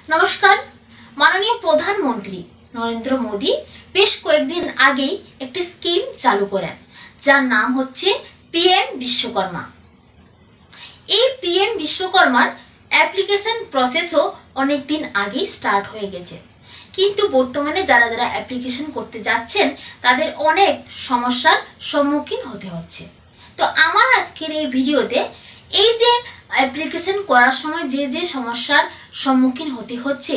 নমস্কার। মাননীয় প্রধানমন্ত্রী নরেন্দ্র মোদী বেশ কয়েকদিন আগেই একটি স্কিম চালু করেন, যার নাম হচ্ছে পিএম বিশ্বকর্মা। এই পিএম বিশ্বকর্মার অ্যাপ্লিকেশন প্রসেসও অনেক দিন আগেই স্টার্ট হয়ে গেছে, কিন্তু বর্তমানে যারা যারা অ্যাপ্লিকেশন করতে যাচ্ছেন তাদের অনেক সমস্যার সম্মুখীন হতে হচ্ছে। তো আমার আজকের এই ভিডিওতে এই যে অ্যাপ্লিকেশন করার সময় যে যে সমস্যার সম্মুখীন হতে হচ্ছে,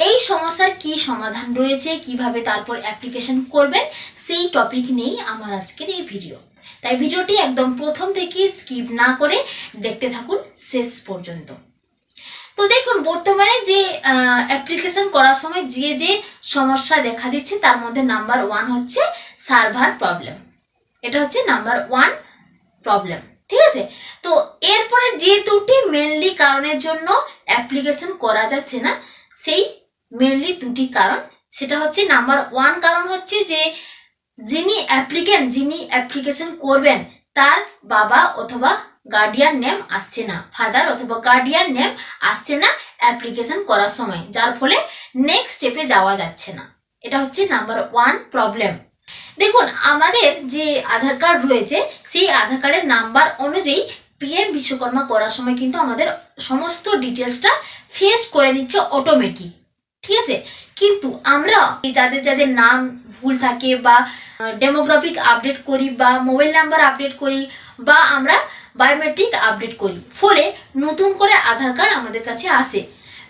এই সমস্যার কি সমাধান রয়েছে, কিভাবে তারপর অ্যাপ্লিকেশন করবেন, সেই টপিক নিয়েই আমার আজকের এই ভিডিও। তাই ভিডিওটি একদম প্রথম থেকে স্কিপ না করে দেখতে থাকুন শেষ পর্যন্ত। তো দেখুন, বর্তমানে যে অ্যাপ্লিকেশন করার সময় যে যে সমস্যা দেখা দিচ্ছে তার মধ্যে নাম্বার 1 হচ্ছে সার্ভার প্রবলেম। এটা হচ্ছে নাম্বার 1 প্রবলেম, ঠিক আছে। তো এরপরে যে দুটি মেনলি কারণের জন্য অ্যাপ্লিকেশন করা যাচ্ছে না, সেই মেনলি দুটি কারণ, সেটা হচ্ছে নাম্বার 1 কারণ হচ্ছে যে যিনি অ্যাপ্লিকেশন করবেন তার বাবা অথবা গার্ডিয়ান নেম আসছে না, ফাদার অথবা গার্ডিয়ান নেম আসছে না অ্যাপ্লিকেশন করার সময়, যার ফলে নেক্সট স্টেপে যাওয়া যাচ্ছে না। এটা হচ্ছে নাম্বার 1 প্রবলেম। দেখুন, আমাদের যে আধার কার্ড রয়েছে সেই আধার কার্ডের নাম্বার অনুযায়ী পিএম বিশ্বকর্মা করার সময় কিন্তু আমাদের সমস্ত ডিটেলসটা ফেস করে নিচ্ছে অটোমেটিক, ঠিক আছে। কিন্তু আমরা যাদের যাদের নাম ভুল থাকে বা ডেমোগ্রাফিক আপডেট করি বা মোবাইল নাম্বার আপডেট করি বা আমরা বায়োমেট্রিক আপডেট করি, ফলে নতুন করে আধার কার্ড আমাদের কাছে আসে।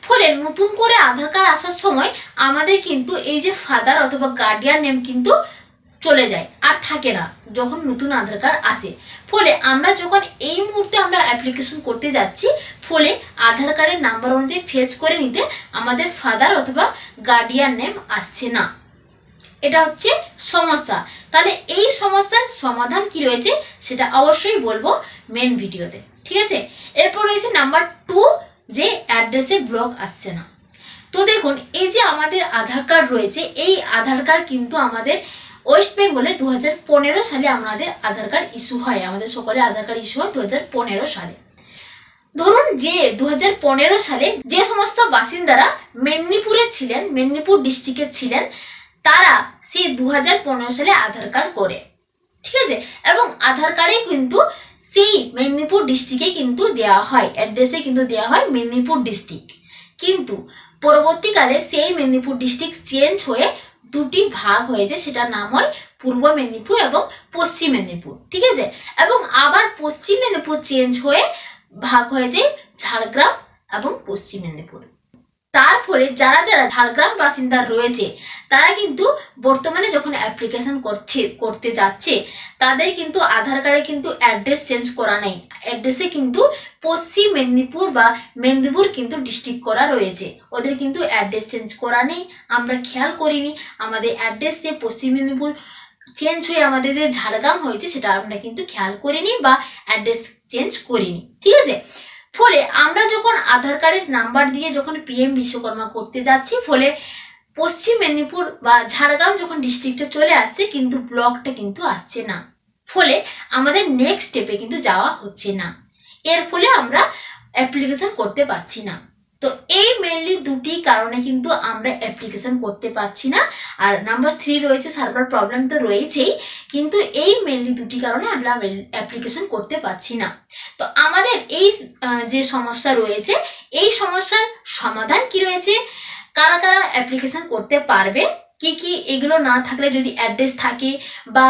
ফলে নতুন করে আধার কার্ড আসার সময় আমাদের কিন্তু এই যে ফাদার অথবা গার্ডিয়ান নেম কিন্তু চলে যায়, আর থাকে না যখন নতুন আধার কার্ড আসে। ফলে আমরা যখন এই মুহূর্তে আমরা অ্যাপ্লিকেশন করতে যাচ্ছি, ফলে আধার কার্ডের নাম্বার অনুযায়ী ফেচ করে নিতে আমাদের ফাদার অথবা গার্ডিয়ান নেম আসছে না। এটা হচ্ছে সমস্যা। তাহলে এই সমস্যার সমাধান কি রয়েছে সেটা অবশ্যই বলবো মেন ভিডিওতে, ঠিক আছে। এরপর রয়েছে নাম্বার 2, যে অ্যাড্রেসে ব্লক আসছে না। তো দেখুন, এই যে আমাদের আধার কার্ড রয়েছে, এই আধার কার্ড কিন্তু আমাদের ওয়েস্ট বেঙ্গলে 2015 সালে আমাদের আধার কার্ড ইস্যু হয়, আমাদের সকলে আধার কার্ড ইস্যু হয় 2015 সালে। ধরুন যে 2015 সালে যে সমস্ত বাসিন্দারা মেদিনীপুরে ছিলেন, মেদিনীপুর ডিস্ট্রিক্টের ছিলেন, তারা সেই 2015 সালে আধার কার্ড করে, ঠিক আছে। এবং আধার কার্ডে কিন্তু সেই মেদিনীপুর ডিস্ট্রিক্টে কিন্তু দেওয়া হয়, অ্যাড্রেসে কিন্তু দেওয়া হয় মেদিনীপুর ডিস্ট্রিক্ট। কিন্তু পরবর্তীকালে সেই মেদিনীপুর ডিস্ট্রিক্ট চেঞ্জ হয়ে দুটি ভাগ হয়েছে, সেটার নাম হয় পূর্ব মেদিনীপুর এবং পশ্চিম মেদিনীপুর, ঠিক আছে। এবং আবার পশ্চিম মেদিনীপুর চেঞ্জ হয়ে ভাগ হয়েছে ঝাড়গ্রাম এবং পশ্চিম মেদিনীপুর। তার ফলে যারা যারা ঝাড়গ্রাম বাসিন্দা রয়েছে তারা কিন্তু বর্তমানে যখন অ্যাপ্লিকেশন করতে যাচ্ছে, তাদের কিন্তু আধার কার্ডে কিন্তু অ্যাড্রেস চেঞ্জ করা নেই, অ্যাড্রেসে কিন্তু পশ্চিম মেদিনীপুর বা মেদিনীপুর কিন্তু ডিস্ট্রিক্ট করা রয়েছে, ওদের কিন্তু অ্যাড্রেস চেঞ্জ করা নেই। আমরা খেয়াল করিনি আমাদের অ্যাড্রেস যে পশ্চিম মেদিনীপুর চেঞ্জ হয়ে আমাদের যে ঝাড়গ্রাম হয়েছে সেটা আমরা কিন্তু খেয়াল করিনি বা অ্যাড্রেস চেঞ্জ করিনি, ঠিক আছে। ফলে আমরা যখন আধার কার্ডের নাম্বার দিয়ে যখন পিএম বিশ্বকর্মা করতে যাচ্ছি, ফলে পশ্চিম মেদিনীপুর বা ঝাড়গ্রাম যখন ডিস্ট্রিক্টে চলে আসছে, কিন্তু ব্লকটা কিন্তু আসছে না, ফলে আমাদের নেক্সট স্টেপে কিন্তু যাওয়া হচ্ছে না। এর ফলে আমরা অ্যাপ্লিকেশন করতে পারছি না। তো এই মেনলি দুটি কারণে কিন্তু আমরা অ্যাপ্লিকেশন করতে পারছি না। আর নাম্বার 3 রয়েছে সার্ভার প্রবলেম, তো রয়েছেই, কিন্তু এই মেনলি দুটি কারণে আমরা অ্যাপ্লিকেশন করতে পারছি না। তো আমাদের এই যে সমস্যা রয়েছে, এই সমস্যার সমাধান কি রয়েছে, কারা কারা অ্যাপ্লিকেশন করতে পারবে, কি কি এগুলো না থাকলে, যদি অ্যাড্রেস থাকে বা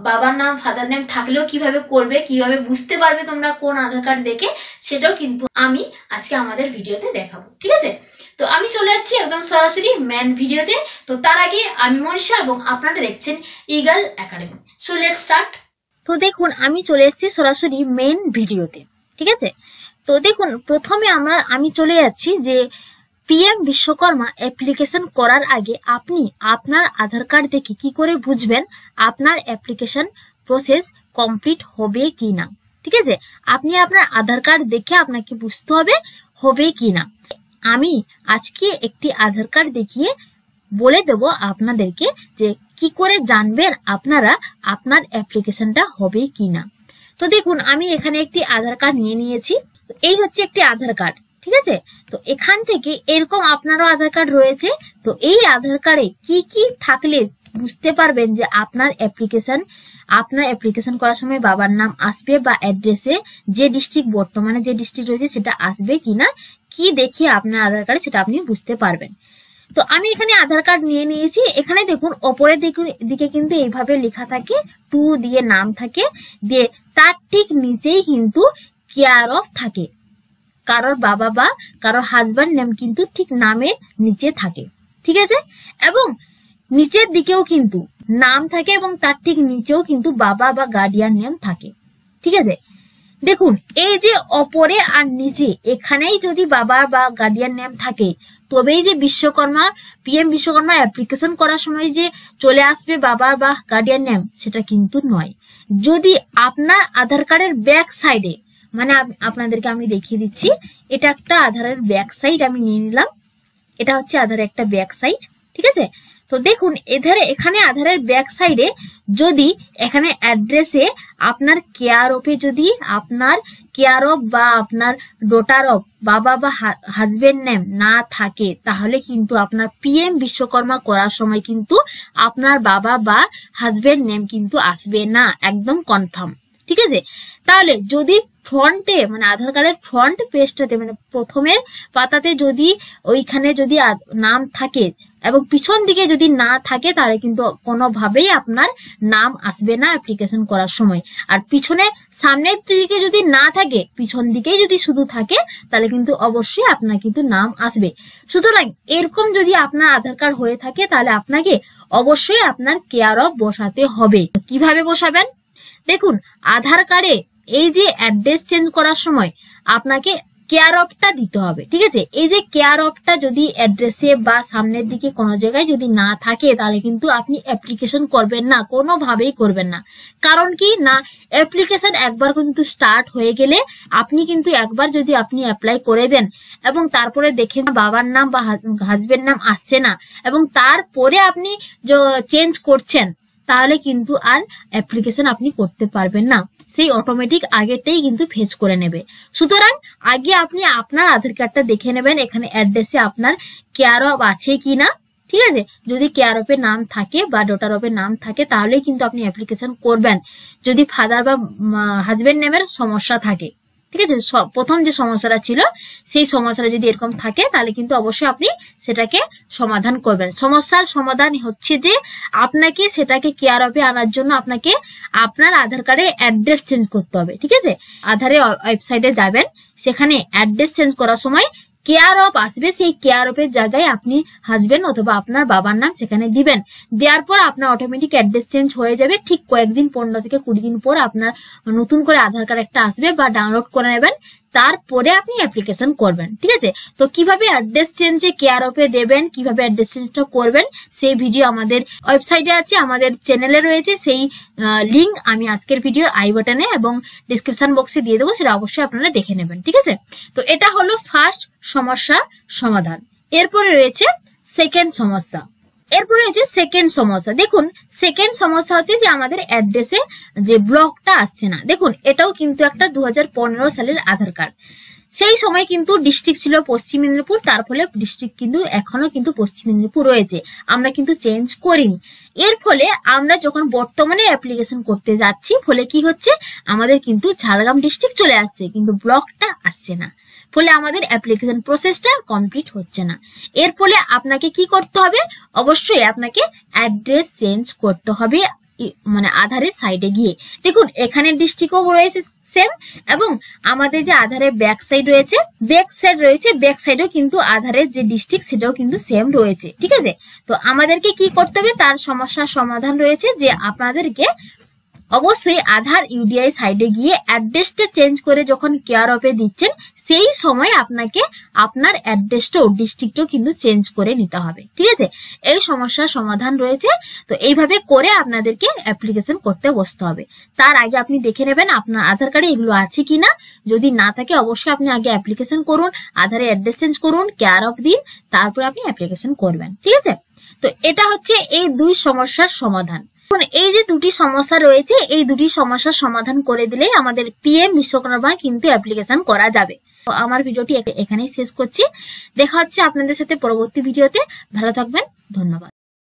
বাবার নাম ফাদার নেম থাকলেও কিভাবে করবে, কিভাবে বুঝতে পারবে তোমরা কোন আধার কার্ড দেখে, সেটাও কিন্তু আমি আজকে আমাদের ভিডিওতে দেখাবো, ঠিক আছে। তো আমি চলে যাচ্ছি একদম সরাসরি মেন ভিডিওতে। তো তার আগে আমি মনীষা এবং আপনারা দেখছেন eagle academy. So let's start. তো দেখুন, আমি চলে এসেছি সরাসরি মেন ভিডিওতে, ঠিক আছে। তো দেখুন, প্রথমে আমি চলে যাচ্ছি যে পিএম বিশ্বকর্মা অ্যাপ্লিকেশন করার আগে আপনি আপনার আধার কার্ড দেখে কি করে বুঝবেন আপনার অ্যাপ্লিকেশন প্রসেস কমপ্লিট হবে কি না, ঠিক আছে। আপনি আপনার আধার কার্ড দেখে আপনাকে বুঝতে হবে কি না। আমি আজকে একটি আধার কার্ড দেখিয়ে বলে দেব আপনাদেরকে যে কি করে জানবেন আপনারা আপনার অ্যাপ্লিকেশনটা হবে কি না। তো দেখুন, আমি এখানে একটি আধার কার্ড নিয়ে নিয়েছি। এই হচ্ছে একটি আধার কার্ড, ঠিক আছে। তো এখান থেকে এরকম আপনারও আধার কার্ড রয়েছে, তো এই আধার কার্ডে কি কি থাকলে বুঝতে পারবেন যে আপনার অ্যাপ্লিকেশন করার সময় বাবার নাম আসবে বা অ্যাড্রেসে যে ডিস্ট্রিক্ট বর্তমানে যে ডিস্ট্রিক্ট রয়েছে সেটা আসবে কিনা, কি দেখিয়ে আপনার আধার কার্ডে সেটা আপনি বুঝতে পারবেন। তো আমি এখানে আধার কার্ড নিয়ে নিয়েছি। এখানে দেখুন ওপরের দিকে কিন্তু এইভাবে লেখা থাকে, 2 দিয়ে নাম থাকে, দিয়ে তার ঠিক নিচেই কিন্তু কেয়ার অফ থাকে। কারোর বাবা বা কারোর হাজব্যান্ড নেম কিন্তু ঠিক নামের নিচে থাকে, ঠিক আছে। এবং নিচের দিকেও কিন্তু নাম থাকে এবং তার ঠিক নিচেও কিন্তু বাবা বা গার্ডিয়ান নেম থাকে, ঠিক আছে। দেখুন এই যে ওপরে আর নিচে এখানেই যদি বাবা বা গার্ডিয়ান নেম থাকে, তবেই যে পিএম বিশ্বকর্মা অ্যাপ্লিকেশন করার সময় যে চলে আসবে বাবা বা গার্ডিয়ান নেম, সেটা কিন্তু নয়। যদি আপনার আধার কার্ডের ব্যাক সাইডে, মানে আপনাদেরকে আমি দেখিয়ে দিচ্ছি, এটা একটা আধারের ব্যাক সাইড আমি নিয়ে নিলাম, এটা হচ্ছে আধারের একটা ব্যাক সাইড, ঠিক আছে। তো দেখুন এখানে আধারের ব্যাক সাইডে যদি এখানে অ্যাড্রেসে আপনার কেয়ার অফে যদি আপনার কেয়ার অফ বা আপনার ডটার অফ বাবা বা হাজবেন্ড নেম না থাকে, তাহলে কিন্তু আপনার পিএম বিশ্বকর্মা করার সময় কিন্তু আপনার বাবা বা হাজবেন্ড নেম কিন্তু আসবে না, একদম কনফার্ম, ঠিক আছে। তাহলে যদি ফ্রন্টে মানে আধার কার্ডের ফ্রন্ট পেজটাতে মানে প্রথমের পাতাতে যদি ওইখানে যদি নাম থাকে এবং পিছন দিকে যদি না থাকে, তাহলে কিন্তু কোনোভাবেই আপনার নাম আসবে না অ্যাপ্লিকেশন করার সময়। আর সামনের দিকে যদি না থাকে, পিছন দিকেই যদি শুধু থাকে, তাহলে কিন্তু অবশ্যই আপনার কিন্তু নাম আসবে। সুতরাং এরকম যদি আপনার আধার কার্ড হয়ে থাকে, তাহলে আপনাকে অবশ্যই আপনার কেয়ার অফ বসাতে হবে। কিভাবে বসাবেন? দেখুন আধার কার্ডে এই যে অ্যাড্রেস চেঞ্জ করার সময় আপনাকে কেয়ার অফটা দিতে হবে, ঠিক আছে। এই যে কেয়ার অফটা যদি অ্যাড্রেসে বা সামনের দিকে কোনো জায়গায় যদি না থাকে, তাহলে কিন্তু আপনি অ্যাপ্লিকেশন করবেন না, কোনোভাবেই করবেন না। কারণ কি না, অ্যাপ্লিকেশন একবার কিন্তু স্টার্ট হয়ে গেলে আপনি কিন্তু একবার যদি আপনি অ্যাপ্লাই করে দেন এবং তারপরে দেখেন বাবার নাম বা হাজবেন্ড নাম আসছে না এবং তারপরে আপনি চেঞ্জ করছেন, তাহলে কিন্তু আর অ্যাপ্লিকেশন আপনি করতে পারবেন না, সেই অটোমেটিক আগেতেই কিন্তু ফেচ করে নেবে। সুতরাং আগে আপনি আপনার আধার কার্ডটা দেখে নেবেন এখানে অ্যাড্রেসে আপনার কেয়ার অফ আছে কিনা, ঠিক আছে। যদি কেয়ার অফের নাম থাকে বা ডটার অফের নাম থাকে, তাহলে কিন্তু আপনি অ্যাপ্লিকেশন করবেন। যদি ফাদার বা হাজবেন্ড নেমের সমস্যা থাকে, ঠিক আছে, প্রথম যে সমস্যাটা ছিল সেই সমস্যাটা যদি এরকম থাকে, তাহলে কিন্তু অবশ্যই আপনি সেটাকে সমাধান করবেন। সমস্যার সমাধান হচ্ছে যে আপনাকে সেটাকে কেয়ার অফে আনার জন্য আপনাকে আপনার আধার কার্ডে অ্যাড্রেস চেঞ্জ করতে হবে, ঠিক আছে। আধারের ওয়েবসাইটে যাবেন, সেখানে অ্যাড্রেস চেঞ্জ করার সময় কেয়ার অফ আসবে, সেই কেয়ার অফের জায়গায় আপনি হাজবেন্ড অথবা আপনার বাবার নাম সেখানে দিবেন। দেওয়ার পর আপনার অটোমেটিক অ্যাড্রেস চেঞ্জ হয়ে যাবে। ঠিক কয়েকদিন 15 থেকে 20 দিন পর আপনার নতুন করে আধার কার্ড একটা আসবে বা ডাউনলোড করে নেবেন, তারপরে আপনি অ্যাপ্লিকেশন করবেন, ঠিক আছে। তো কিভাবে অ্যাড্রেস চেঞ্জে কেয়ার অফে দেবেন, কিভাবে অ্যাড্রেস চেঞ্জটা করবেন, সেই ভিডিও আমাদের ওয়েবসাইটে আছে, আমাদের চ্যানেলে রয়েছে। সেই লিঙ্ক আমি আজকের ভিডিওর আই বাটনে এবং ডিসক্রিপশন বক্সে দিয়ে দেবো, সেটা অবশ্যই আপনারা দেখে নেবেন, ঠিক আছে। তো এটা হলো ফার্স্ট সমস্যা সমাধান। এরপরে রয়েছে সেকেন্ড সমস্যা। দেখুন সেকেন্ড সমস্যা হচ্ছে যে আমাদের অ্যাড্রেসে যে ব্লকটা আসছে না। দেখুন এটাও কিন্তু একটা 2015 সালের আধার কার্ড। সেই সময় কিন্তু ডিস্ট্রিক্ট ছিল পশ্চিম মেদিনীপুর, তার ফলে ডিস্ট্রিক্ট কিন্তু এখনো কিন্তু পশ্চিম মেদিনীপুর রয়েছে, আমরা কিন্তু চেঞ্জ করিনি। এর ফলে আমরা যখন বর্তমানে অ্যাপ্লিকেশন করতে যাচ্ছি, ফলে কি হচ্ছে আমাদের কিন্তু ঝাড়গ্রাম ডিস্ট্রিক্ট চলে আসছে, কিন্তু ব্লকটা আসছে না, ফলে আমাদের অ্যাপ্লিকেশন প্রসেসটা কমপ্লিট হচ্ছে না। এর ফলে আপনাকে কি করতে হবে? অবশ্যই আপনাকে অ্যাড্রেস চেঞ্জ করতে হবে, মানে আধারের সাইডে গিয়ে। দেখুন এখানে ডিস্ট্রিক্টও রয়েছে সেম, এবং আমাদের যে আধারের ব্যাক সাইডেও কিন্তু আধারের যে ডিস্ট্রিক্ট সেটাও কিন্তু সেম রয়েছে, ঠিক আছে। তো আমাদেরকে কি করতে হবে, তার সমস্যার সমাধান রয়েছে যে আপনাদেরকে অবশ্যই আধার ইউডিআই সাইডে গিয়ে অ্যাড্রেসটা চেঞ্জ করে যখন কেয়ার অফে দিচ্ছেন, সেই সময় আপনাকে আপনার অ্যাড্রেসটাও ডিস্ট্রিক্টও কিন্তু চেঞ্জ করে নিতে হবে, ঠিক আছে। এই সমস্যার সমাধান রয়েছে। তো এইভাবে করে আপনাদেরকে অ্যাপ্লিকেশন করতে বসতে হবে। তার আগে আপনি দেখে নেবেন আপনার আধার কার্ডে এগুলো আছে কিনা। যদি না থাকে অবশ্যই আপনি আগে অ্যাপ্লিকেশন করুন, আধারে অ্যাড্রেস চেঞ্জ করুন, কেয়ার অফ দিন, তারপরে আপনি অ্যাপ্লিকেশন করবেন, ঠিক আছে। তো এটা হচ্ছে এই দুই সমস্যার সমাধান। এই যে দুটি সমস্যা রয়েছে, এই দুটি সমস্যার সমাধান করে দিলেই আমাদের পিএম বিশ্বকর্মা কিন্তু অ্যাপ্লিকেশন করা যাবে। তো আমার ভিডিওটি এখানেই শেষ করছি। দেখা হচ্ছে আপনাদের সাথে পরবর্তী ভিডিওতে। ভালো থাকবেন, ধন্যবাদ।